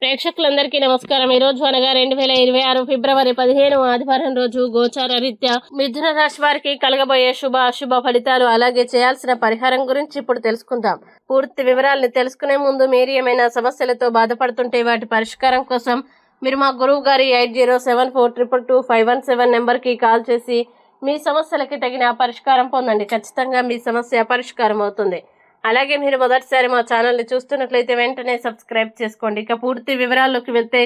ప్రేక్షకులందరికీ నమస్కారం. ఈ రోజు అనగా 2026 ఫిబ్రవరి 15 ఆదివారం రోజు గోచార రీత్యా మిథున రాశి వారికి కలగబోయే శుభ అశుభ ఫలితాలు అలాగే చేయాల్సిన పరిహారం గురించి ఇప్పుడు తెలుసుకుందాం. పూర్తి వివరాలను తెలుసుకునే ముందు మీరు ఏమైనా సమస్యలతో బాధపడుతుంటే వాటి పరిష్కారం కోసం మీరు మా గురువు గారి 8074222517 నెంబర్కి కాల్ చేసి మీ సమస్యలకి తగిన పరిష్కారం పొందండి. ఖచ్చితంగా మీ సమస్య పరిష్కారం అవుతుంది. అలాగే మీరు మొదటిసారి మా ఛానల్ని చూస్తున్నట్లయితే వెంటనే సబ్స్క్రైబ్ చేసుకోండి. ఇక పూర్తి వివరాల్లోకి వెళ్తే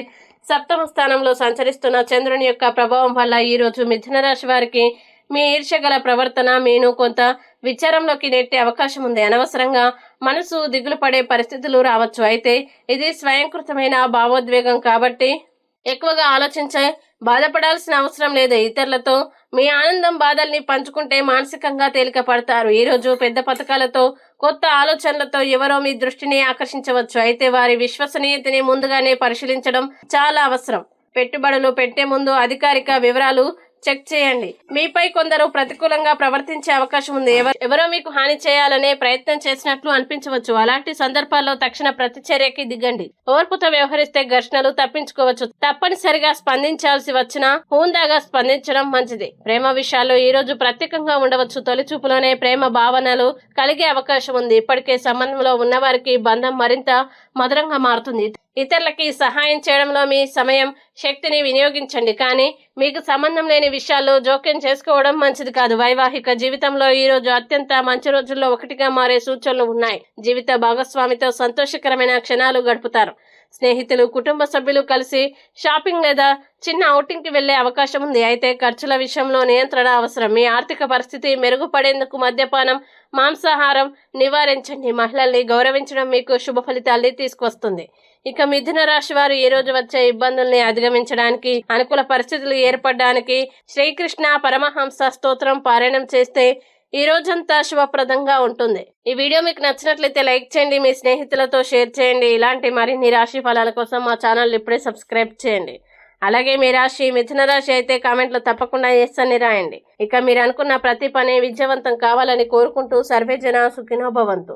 సప్తమ స్థానంలో సంచరిస్తున్న చంద్రుని యొక్క ప్రభావం వల్ల ఈరోజు మిథున రాశి వారికి మీ ఈర్ష్యగల ప్రవర్తన మీను కొంత విచారంలోకి నెట్టే అవకాశం ఉంది. అనవసరంగా మనసు దిగులు పడే పరిస్థితులు రావచ్చు. అయితే ఇది స్వయంకృతమైన భావోద్వేగం కాబట్టి ఎక్కువగా ఆలోచించే బాధపడాల్సిన అవసరం లేదు. ఇతరులతో మీ ఆనందం బాధల్ని పంచుకుంటే మానసికంగా తేలిక పడతారు. ఈరోజు పెద్ద పథకాలతో కొత్త ఆలోచనలతో ఎవరో మీ దృష్టిని ఆకర్షించవచ్చు. అయితే వారి విశ్వసనీయతని ముందుగానే పరిశీలించడం చాలా అవసరం. పెట్టుబడులు పెట్టే ముందు అధికారిక వివరాలు చెక్ చేయండి. మీపై కొందరు ప్రతికూలంగా ప్రవర్తించే అవకాశం ఉంది. ఎవరో మీకు హాని చేయాలనే ప్రయత్నం చేసినట్లు అనిపించవచ్చు. అలాంటి సందర్భాల్లో తక్షణ ప్రతిచర్యకి దిగండి. ఓర్పుతో వ్యవహరిస్తే ఘర్షణలు తప్పించుకోవచ్చు. తప్పనిసరిగా స్పందించాల్సి వచ్చినా హుందాగా స్పందించడం మంచిది. ప్రేమ విషయాల్లో ఈ రోజు ప్రత్యేకంగా ఉండవచ్చు. తొలి చూపులోనే ప్రేమ భావనలు కలిగే అవకాశం ఉంది. ఇప్పటికే సంబంధంలో ఉన్నవారికి బంధం మరింత మధురంగా మారుతుంది. ఇతరులకి సహాయం చేయడంలో మీ సమయం శక్తిని వినియోగించండి. కానీ మీకు సంబంధం లేని విషయాల్లో జోక్యం చేసుకోవడం మంచిది కాదు. వైవాహిక జీవితంలో ఈ రోజు అత్యంత మంచి రోజుల్లో ఒకటిగా మారే సూచనలు ఉన్నాయి. జీవిత భాగస్వామితో సంతోషకరమైన క్షణాలు గడుపుతారు. స్నేహితులు కుటుంబ సభ్యులు కలిసి షాపింగ్ లేదా చిన్న ఔటింగ్కి వెళ్లే అవకాశం ఉంది. అయితే ఖర్చుల విషయంలో నియంత్రణ అవసరం. మీ ఆర్థిక పరిస్థితి మెరుగుపడేందుకు మద్యపానం మాంసాహారం నివారించండి. మహిళల్ని గౌరవించడం మీకు శుభ ఫలితాల్ని తీసుకొస్తుంది. ఇక మిథున రాశి వారు ఈ రోజు వచ్చే ఇబ్బందుల్ని అధిగమించడానికి అనుకూల పరిస్థితులు ఏర్పడడానికి శ్రీకృష్ణ పరమహంస స్తోత్రం పారాయణం చేస్తే ఈ రోజంతా శుభప్రదంగా ఉంటుంది. ఈ వీడియో మీకు నచ్చినట్లయితే లైక్ చేయండి, మీ స్నేహితులతో షేర్ చేయండి. ఇలాంటి మరిన్ని రాశి ఫలాల కోసం మా ఛానల్ ఇప్పుడే సబ్స్క్రైబ్ చేయండి. అలాగే మీ రాశి మిథున రాశి అయితే కామెంట్లో తప్పకుండా ఎస్ అని రాయండి. ఇక మీరు అనుకున్న ప్రతి పని విజయవంతం కావాలని కోరుకుంటూ సర్వే జన సుఖినో భవంతు.